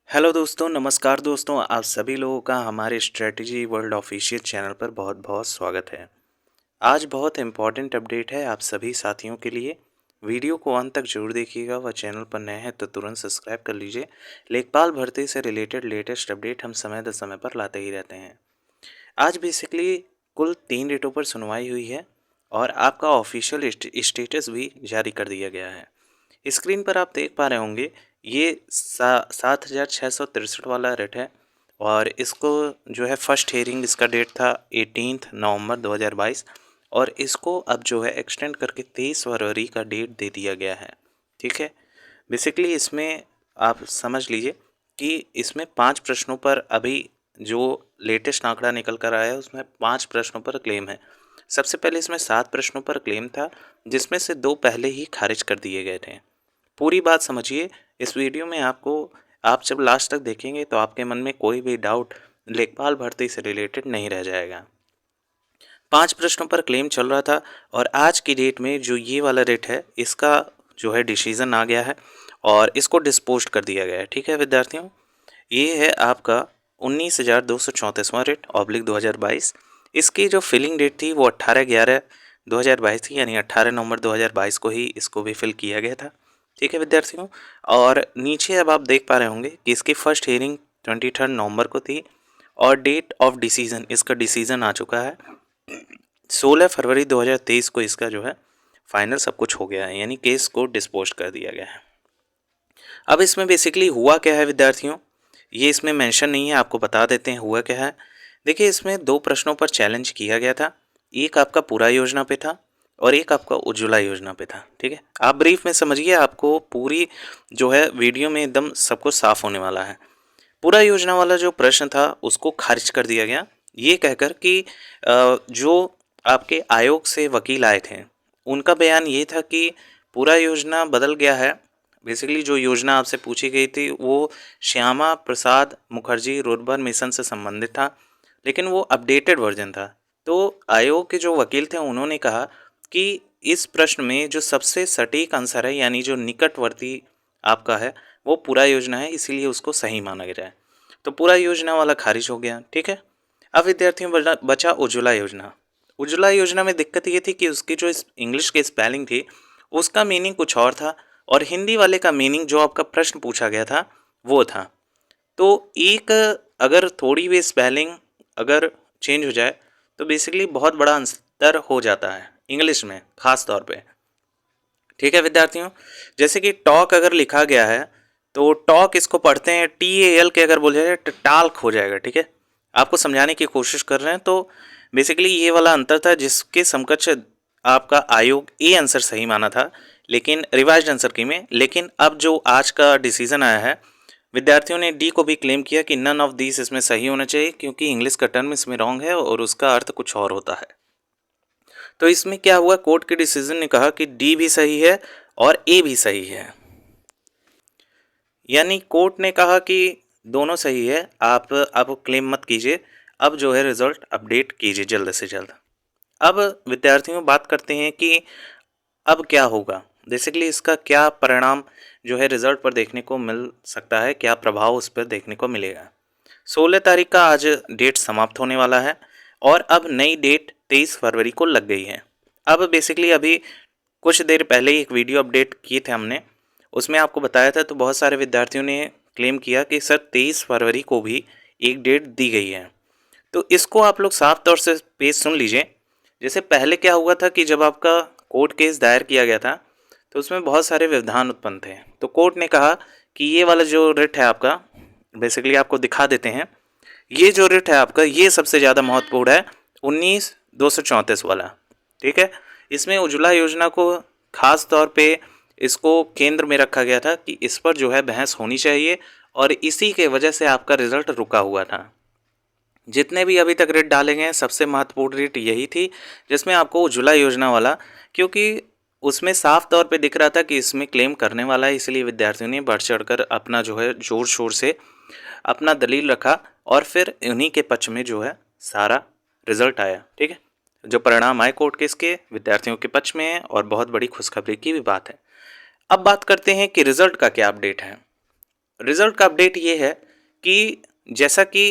Hello दोस्तों, नमस्कार दोस्तों। आप सभी लोगों का हमारे स्ट्रेटजी वर्ल्ड ऑफिशियल चैनल पर बहुत बहुत स्वागत है। आज बहुत इम्पॉर्टेंट अपडेट है आप सभी साथियों के लिए। वीडियो को अंत तक जरूर देखिएगा। वह चैनल पर नए हैं तो तुरंत सब्सक्राइब कर लीजिए। लेखपाल भर्ती से रिलेटेड लेटेस्ट अपडेट हम समय दर समय पर लाते ही रहते हैं। आज बेसिकली कुल 3 डेटों पर सुनवाई हुई है और आपका ऑफिशियल स्टेटस भी जारी कर दिया गया है। स्क्रीन पर आप देख पा रहे होंगे, ये 7,663 वाला रेट है और इसको जो है फर्स्ट हियरिंग इसका डेट था 18 नवंबर 2022 और इसको अब जो है एक्सटेंड करके 23 फरवरी का डेट दे दिया गया है। ठीक है, बेसिकली इसमें आप समझ लीजिए कि इसमें 5 प्रश्नों पर अभी जो लेटेस्ट आंकड़ा निकल कर आया है उसमें 5 प्रश्नों पर क्लेम है। सबसे पहले इसमें 7 प्रश्नों पर क्लेम था, जिसमें से 2 पहले ही खारिज कर दिए गए थे। पूरी बात समझिए इस वीडियो में। आप जब लास्ट तक देखेंगे तो आपके मन में कोई भी डाउट लेखपाल भर्ती से रिलेटेड नहीं रह जाएगा। 5 प्रश्नों पर क्लेम चल रहा था और आज की डेट में जो ये वाला रेट है इसका जो है डिसीजन आ गया है और इसको डिस्पोज कर दिया गया है। ठीक है विद्यार्थियों, ये है आपका 19,234वां रेट ऑब्लिक 2022। इसकी जो फिलिंग डेट थी वो 18/11/2022 थी, यानी 18 नवंबर 2022 को ही इसको भी फिल किया गया था। ठीक है विद्यार्थियों, और नीचे अब आप देख पा रहे होंगे कि इसकी फर्स्ट हियरिंग 23 नवंबर को थी और डेट ऑफ डिसीजन, इसका डिसीजन आ चुका है 16 फरवरी 2023 को। इसका जो है फाइनल सब कुछ हो गया है, यानी केस को डिस्पोज कर दिया गया है। अब इसमें बेसिकली हुआ क्या है विद्यार्थियों, ये इसमें मेंशन नहीं है, आपको बता देते हैं हुआ क्या है। देखिए, इसमें 2 प्रश्नों पर चैलेंज किया गया था। एक आपका पूरा योजना पे था और एक आपका उज्ज्वला योजना पे था। ठीक है, आप ब्रीफ में समझिए, आपको पूरी जो है वीडियो में एकदम सब कुछ साफ होने वाला है। पूरा योजना वाला जो प्रश्न था उसको खारिज कर दिया गया, ये कहकर कि जो आपके आयोग से वकील आए थे उनका बयान ये था कि पूरा योजना बदल गया है। बेसिकली जो योजना आपसे पूछी गई थी वो श्यामा प्रसाद मुखर्जी रुर्बन मिशन से संबंधित था, लेकिन वो अपडेटेड वर्जन था। तो आयोग के जो वकील थे उन्होंने कहा कि इस प्रश्न में जो सबसे सटीक आंसर है, यानी जो निकटवर्ती आपका है, वो पूरा योजना है, इसीलिए उसको सही माना गया है। तो पूरा योजना वाला खारिज हो गया। ठीक है, अब विद्यार्थियों बचा उज्ज्वला योजना। उज्ज्वला योजना में दिक्कत ये थी कि उसकी जो इंग्लिश की स्पेलिंग थी उसका मीनिंग कुछ और था और हिंदी वाले का मीनिंग जो आपका प्रश्न पूछा गया था वो था। तो एक अगर थोड़ी भी स्पेलिंग अगर चेंज हो जाए तो बेसिकली बहुत बड़ा अंतर हो जाता है इंग्लिश में ख़ास तौर पे। ठीक है विद्यार्थियों, जैसे कि टॉक अगर लिखा गया है तो टॉक इसको पढ़ते हैं TAL के, अगर बोले जाए तो टाल्क हो जाएगा। ठीक है, आपको समझाने की कोशिश कर रहे हैं। तो बेसिकली ये वाला अंतर था जिसके समकक्ष आपका आयोग ए आंसर सही माना था, लेकिन रिवाइज्ड आंसर की में। लेकिन अब जो आज का डिसीजन आया है, विद्यार्थियों ने डी को भी क्लेम किया कि नन ऑफ दिस इसमें सही होना चाहिए, क्योंकि इंग्लिश का टर्म इसमें रॉन्ग है और उसका अर्थ कुछ और होता है। तो इसमें क्या हुआ, कोर्ट के डिसीजन ने कहा कि डी भी सही है और ए भी सही है, यानी कोर्ट ने कहा कि दोनों सही है, आप क्लेम मत कीजिए, अब जो है रिजल्ट अपडेट कीजिए जल्द से जल्द। अब विद्यार्थियों बात करते हैं कि अब क्या होगा, बेसिकली इसका क्या परिणाम जो है रिजल्ट पर देखने को मिल सकता है, क्या प्रभाव उस पर देखने को मिलेगा। 16 तारीख का आज डेट समाप्त होने वाला है और अब नई डेट 23 फरवरी को लग गई है। अब बेसिकली अभी कुछ देर पहले ही एक वीडियो अपडेट किए थे हमने, उसमें आपको बताया था, तो बहुत सारे विद्यार्थियों ने क्लेम किया कि सर 23 फरवरी को भी एक डेट दी गई है। तो इसको आप लोग साफ तौर से पेज सुन लीजिए। जैसे पहले क्या हुआ था कि जब आपका कोर्ट केस दायर किया गया था तो उसमें बहुत सारे व्यवधान उत्पन्न थे। तो कोर्ट ने कहा कि ये वाला जो रिट है आपका, बेसिकली आपको दिखा देते हैं, ये जो रिट है आपका ये सबसे ज़्यादा महत्वपूर्ण है, 19/234 वाला। ठीक है, इसमें उज्ज्वला योजना को खास तौर पे इसको केंद्र में रखा गया था कि इस पर जो है बहस होनी चाहिए और इसी के वजह से आपका रिजल्ट रुका हुआ था। जितने भी अभी तक रेट डाले गए हैं सबसे महत्वपूर्ण रेट यही थी, जिसमें आपको उज्ज्वला योजना वाला, क्योंकि उसमें साफ तौर पे दिख रहा था कि इसमें क्लेम करने वाला है, इसलिए विद्यार्थियों ने बढ़ चढ़कर अपना जो है जोर शोर से अपना दलील रखा और फिर उन्हीं के पक्ष में जो है सारा रिजल्ट आया। ठीक है, जो परिणाम आए कोर्ट केस के विद्यार्थियों के पक्ष में है और बहुत बड़ी खुशखबरी की भी बात है। अब बात करते हैं कि रिजल्ट का क्या अपडेट है। रिज़ल्ट का अपडेट ये है कि जैसा कि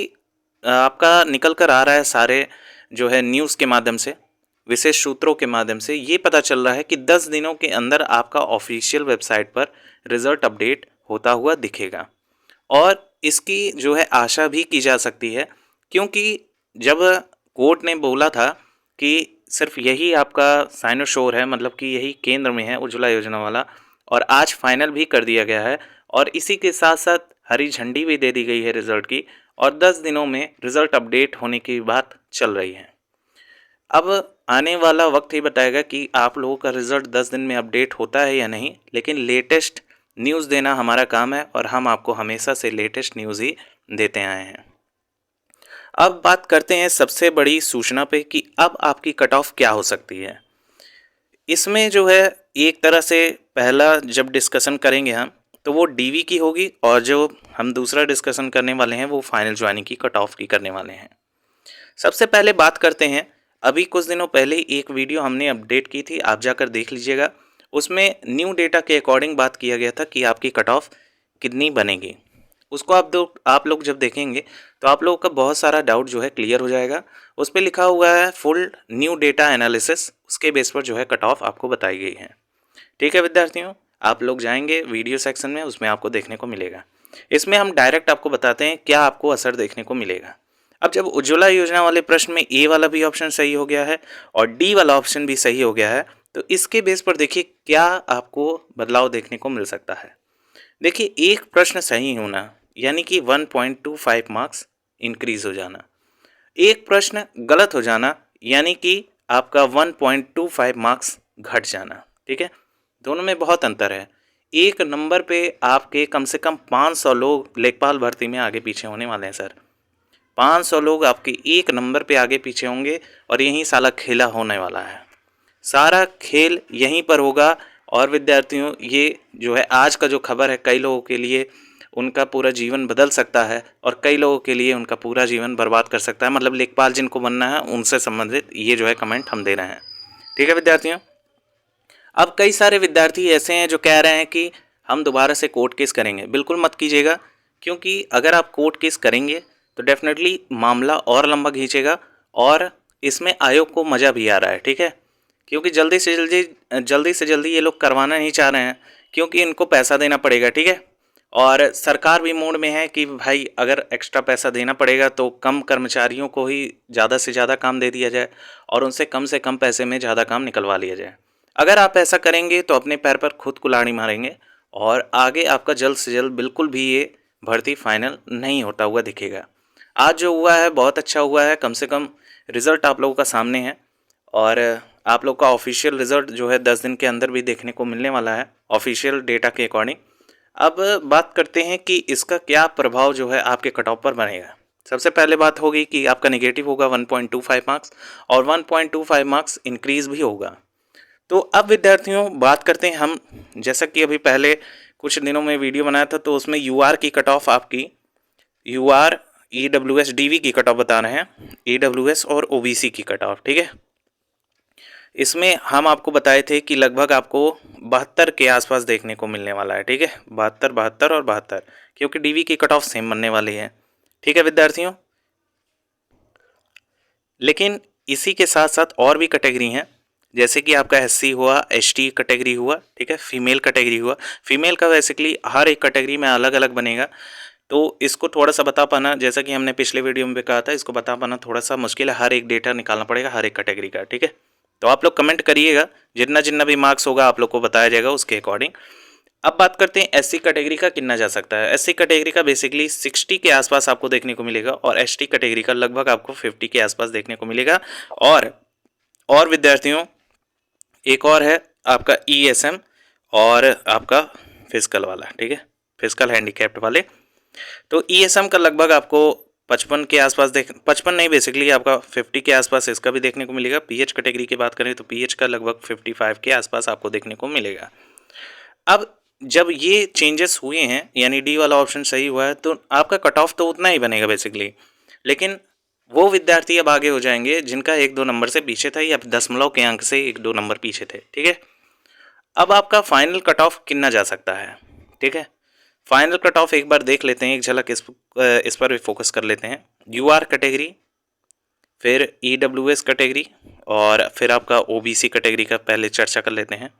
आपका निकल कर आ रहा है सारे जो है न्यूज़ के माध्यम से, विशेष सूत्रों के माध्यम से ये पता चल रहा है कि 10 दिनों के अंदर आपका ऑफिशियल वेबसाइट पर रिज़ल्ट अपडेट होता हुआ दिखेगा। और इसकी जो है आशा भी की जा सकती है, क्योंकि जब कोर्ट ने बोला था कि सिर्फ यही आपका साइनोशोर है, मतलब कि यही केंद्र में है उज्ज्वला योजना वाला, और आज फाइनल भी कर दिया गया है और इसी के साथ साथ हरी झंडी भी दे दी गई है रिज़ल्ट की, और 10 दिनों में रिज़ल्ट अपडेट होने की बात चल रही है। अब आने वाला वक्त ही बताएगा कि आप लोगों का रिज़ल्ट 10 दिन में अपडेट होता है या नहीं, लेकिन लेटेस्ट न्यूज़ देना हमारा काम है और हम आपको हमेशा से लेटेस्ट न्यूज़ ही देते आए हैं। अब बात करते हैं सबसे बड़ी सूचना पे कि अब आपकी कट ऑफ क्या हो सकती है। इसमें जो है एक तरह से पहला जब डिस्कशन करेंगे हम, तो वो डीवी की होगी, और जो हम दूसरा डिस्कशन करने वाले हैं वो फाइनल ज्वाइनिंग की कट ऑफ की करने वाले हैं। सबसे पहले बात करते हैं, अभी कुछ दिनों पहले एक वीडियो हमने अपडेट की थी, आप जाकर देख लीजिएगा। उसमें न्यू डेटा के अकॉर्डिंग बात किया गया था कि आपकी कट ऑफ कितनी बनेगी। उसको आप लोग जब देखेंगे तो आप लोगों का बहुत सारा डाउट जो है क्लियर हो जाएगा। उस पर लिखा हुआ है फुल न्यू डेटा एनालिसिस, उसके बेस पर जो है कट ऑफ आपको बताई गई है। ठीक है विद्यार्थियों, आप लोग जाएंगे वीडियो सेक्शन में, उसमें आपको देखने को मिलेगा। इसमें हम डायरेक्ट आपको बताते हैं क्या आपको असर देखने को मिलेगा। अब जब उज्ज्वला योजना वाले प्रश्न में ए वाला भी ऑप्शन सही हो गया है और डी वाला ऑप्शन भी सही हो गया है, तो इसके बेस पर देखिए क्या आपको बदलाव देखने को मिल सकता है। देखिए, एक प्रश्न सही होना यानी कि 1.25 मार्क्स इंक्रीज हो जाना, एक प्रश्न गलत हो जाना यानी कि आपका 1.25 मार्क्स घट जाना। ठीक है, दोनों में बहुत अंतर है। एक नंबर पे आपके कम से कम 500 लोग लेखपाल भर्ती में आगे पीछे होने वाले हैं सर। 500 लोग आपके एक नंबर पे आगे पीछे होंगे और यहीं साला खेला होने वाला है। सारा खेल यहीं पर होगा। और विद्यार्थियों, ये जो है आज का जो खबर है, कई लोगों के लिए उनका पूरा जीवन बदल सकता है और कई लोगों के लिए उनका पूरा जीवन बर्बाद कर सकता है। मतलब लेखपाल जिनको बनना है उनसे संबंधित ये जो है कमेंट हम दे रहे हैं। ठीक है विद्यार्थियों, अब कई सारे विद्यार्थी ऐसे हैं जो कह रहे हैं कि हम दोबारा से कोर्ट केस करेंगे। बिल्कुल मत कीजिएगा, क्योंकि अगर आप कोर्ट केस करेंगे तो डेफिनेटली मामला और लंबा खींचेगा और इसमें आयोग को मज़ा भी आ रहा है। ठीक है, क्योंकि जल्दी से जल्दी ये लोग करवाना नहीं चाह रहे हैं, क्योंकि इनको पैसा देना पड़ेगा। ठीक है, और सरकार भी मूड में है कि भाई अगर एक्स्ट्रा पैसा देना पड़ेगा तो कम कर्मचारियों को ही ज़्यादा से ज़्यादा काम दे दिया जाए और उनसे कम से कम पैसे में ज़्यादा काम निकलवा लिया जाए। अगर आप ऐसा करेंगे तो अपने पैर पर खुद कुल्हाड़ी मारेंगे और आगे आपका जल्द से जल्द बिल्कुल भी ये भर्ती फाइनल नहीं होता हुआ दिखेगा। आज जो हुआ है बहुत अच्छा हुआ है, कम से कम रिज़ल्ट आप लोगों का सामने है और आप लोग का ऑफिशियल रिज़ल्ट जो है 10 दिन के अंदर भी देखने को मिलने वाला है ऑफिशियल डेटा के अकॉर्डिंग। अब बात करते हैं कि इसका क्या प्रभाव जो है आपके कट ऑफ पर बनेगा। सबसे पहले बात होगी कि आपका नेगेटिव होगा 1.25 मार्क्स और 1.25 मार्क्स इंक्रीज़ भी होगा। तो अब विद्यार्थियों बात करते हैं हम, जैसा कि अभी पहले कुछ दिनों में वीडियो बनाया था तो उसमें यूआर की कट ऑफ, आपकी यूआर ईडब्ल्यूएस डीवी की कट ऑफ बता रहे हैं, ईडब्ल्यूएस और ओबीसी की कट ऑफ। ठीक है, इसमें हम आपको बताए थे कि लगभग आपको 72 के आसपास देखने को मिलने वाला है। ठीक है, 72, 72 और 72, क्योंकि डीवी की कट ऑफ सेम बनने वाली है। ठीक है विद्यार्थियों, लेकिन इसी के साथ साथ और भी कैटेगरी हैं, जैसे कि आपका एससी हुआ, एसटी कैटेगरी हुआ, ठीक है, फीमेल कैटेगरी हुआ। फीमेल का बेसिकली हर एक कैटेगरी में अलग अलग बनेगा, तो इसको थोड़ा सा बता पाना, जैसा कि हमने पिछले वीडियो में भी कहा था, इसको बता पाना थोड़ा सा मुश्किल है। हर एक डेटा निकालना पड़ेगा हर एक कैटेगरी का। ठीक है, तो आप लोग कमेंट करिएगा, जितना जितना भी मार्क्स होगा आप लोग को बताया जाएगा उसके अकॉर्डिंग। अब बात करते हैं एससी कैटेगरी का कितना जा सकता है। एससी कैटेगरी का बेसिकली 60 के आसपास आपको देखने को मिलेगा और एसटी कैटेगरी का लगभग आपको 50 के आसपास देखने को मिलेगा। और विद्यार्थियों, एक और है आपका ईएसएम और आपका फिजिकल वाला। ठीक है, फिजिकल हैंडीकैप्ड वाले। तो ईएसएम का लगभग आपको 55 के आसपास 55 नहीं, बेसिकली आपका 50 के आसपास इसका भी देखने को मिलेगा। पीएच कैटेगरी की बात करें तो पीएच का लगभग 55 के आसपास आपको देखने को मिलेगा। अब जब ये चेंजेस हुए हैं, यानी डी वाला ऑप्शन सही हुआ है, तो आपका कट ऑफ तो उतना ही बनेगा बेसिकली, लेकिन वो विद्यार्थी अब आगे हो जाएंगे जिनका 1-2 नंबर से पीछे था या दशमलव के अंक से 1-2 नंबर पीछे थे। ठीक है, अब आपका फाइनल कट ऑफ कितना जा सकता है। ठीक है, फाइनल कट ऑफ एक बार देख लेते हैं, एक झलक इस पर भी फोकस कर लेते हैं। यूआर कैटेगरी, फिर ईडब्ल्यूएस कैटेगरी और फिर आपका ओबीसी कैटेगरी का पहले चर्चा कर लेते हैं।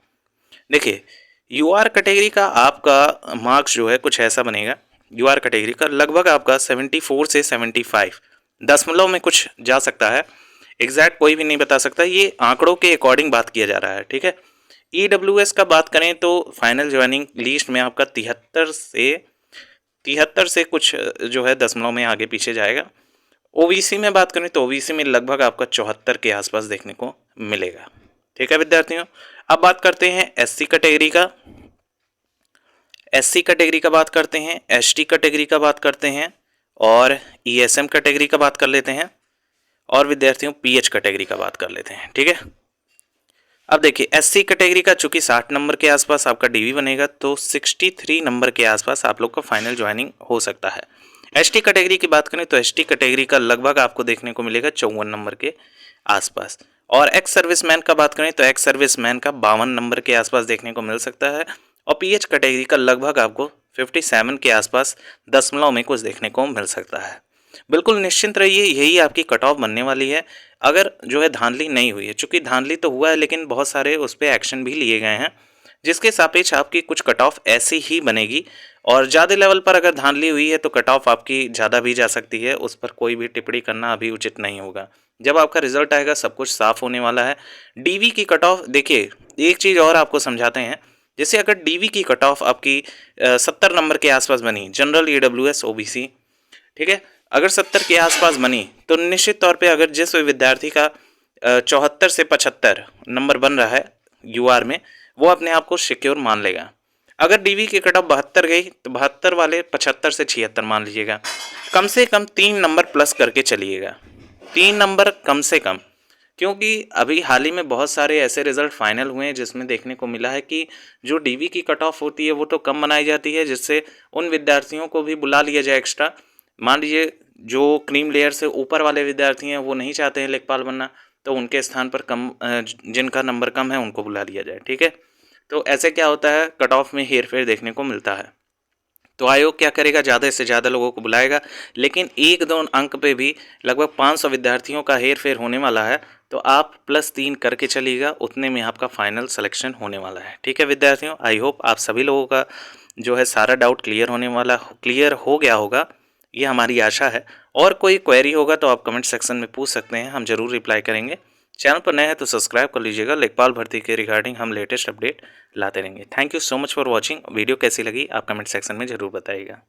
देखिए यूआर कैटेगरी का आपका मार्क्स जो है कुछ ऐसा बनेगा। यूआर कैटेगरी का लगभग आपका 74 से 75 दशमलव में कुछ जा सकता है, एग्जैक्ट कोई भी नहीं बता सकता, ये आंकड़ों के अकॉर्डिंग बात किया जा रहा है, ठीक है। ईडब्ल्यूएस का बात करें तो फाइनल ज्वाइनिंग लिस्ट में आपका 73 से कुछ जो है दशमलव में आगे पीछे जाएगा। ओबीसी में बात करें तो ओबीसी में लगभग आपका 74 के आसपास देखने को मिलेगा, ठीक है विद्यार्थियों। अब बात करते हैं एससी कैटेगरी का, एससी कैटेगरी का बात करते हैं, एसटी कैटेगरी का बात करते हैं और ईएसएम कैटेगरी का बात कर लेते हैं और विद्यार्थियों पीएच कैटेगरी का बात कर लेते हैं, ठीक है। अब देखिए एससी कैटेगरी का चूंकि 60 नंबर के आसपास आपका डीवी बनेगा तो 63 नंबर के आसपास आप लोग का फाइनल ज्वाइनिंग हो सकता है। एसटी कैटेगरी की बात करें तो एसटी कैटेगरी का लगभग आपको देखने को मिलेगा 54 नंबर के आसपास। और एक्स सर्विसमैन का बात करें तो एक्स सर्विसमैन का 52 नंबर के आसपास देखने को मिल सकता है। और पीएच कैटेगरी का लगभग आपको 57 के आसपास दशमलव में कुछ देखने को मिल सकता है। बिल्कुल निश्चिंत रहिए, यही आपकी कट ऑफ बनने वाली है अगर जो है धांधली नहीं हुई है। चूँकि धांधली तो हुआ है लेकिन बहुत सारे उस पर एक्शन भी लिए गए हैं, जिसके सापेक्ष आपकी कुछ कट ऑफ ऐसी ही बनेगी। और ज़्यादा लेवल पर अगर धांधली हुई है तो कट ऑफ आपकी ज़्यादा भी जा सकती है, उस पर कोई भी टिप्पणी करना अभी उचित नहीं होगा। जब आपका रिजल्ट आएगा सब कुछ साफ होने वाला है। डीवी की कट ऑफ देखिए, एक चीज़ और आपको समझाते हैं, जैसे अगर डीवी की कट ऑफ आपकी 70 नंबर के आसपास बनी, जनरल ईडब्ल्यूएस ओबीसी, ठीक है, अगर 70 के आसपास बनी तो निश्चित तौर पे अगर जिस विद्यार्थी का 74 से 75 नंबर बन रहा है यूआर में, वो अपने आप को सिक्योर मान लेगा। अगर डीवी की कट ऑफ 72 गई तो 72 वाले 75 से 76 मान लीजिएगा, कम से कम 3 नंबर प्लस करके चलिएगा, 3 नंबर कम से कम। क्योंकि अभी हाल ही में बहुत सारे ऐसे रिजल्ट फाइनल हुए हैं जिसमें देखने को मिला है कि जो डीवी की कट ऑफ होती है वो तो कम बनाई जाती है, जिससे उन विद्यार्थियों को भी बुला लिया जाए एक्स्ट्रा। मान लीजिए जो क्रीम लेयर से ऊपर वाले विद्यार्थी हैं वो नहीं चाहते हैं लेखपाल बनना, तो उनके स्थान पर कम जिनका नंबर कम है उनको बुला लिया जाए, ठीक है। तो ऐसे क्या होता है, कट ऑफ में हेर फेर देखने को मिलता है। तो आयोग क्या करेगा, ज़्यादा से ज़्यादा लोगों को बुलाएगा, लेकिन 1-2 अंक पे भी लगभग 500 विद्यार्थियों का हेर फेर होने वाला है। तो आप +3 करके चलिएगा, उतने में आपका फाइनल सिलेक्शन होने वाला है, ठीक है विद्यार्थियों। आई होप आप सभी लोगों का जो है सारा डाउट क्लियर हो गया होगा, ये हमारी आशा है। और कोई क्वेरी होगा तो आप कमेंट सेक्शन में पूछ सकते हैं, हम ज़रूर रिप्लाई करेंगे। चैनल पर नए हैं तो सब्सक्राइब कर लीजिएगा, लेखपाल भर्ती के रिगार्डिंग हम लेटेस्ट अपडेट लाते रहेंगे। Thank you so much for watching. Video कैसी लगी आप कमेंट सेक्शन में ज़रूर बताइएगा।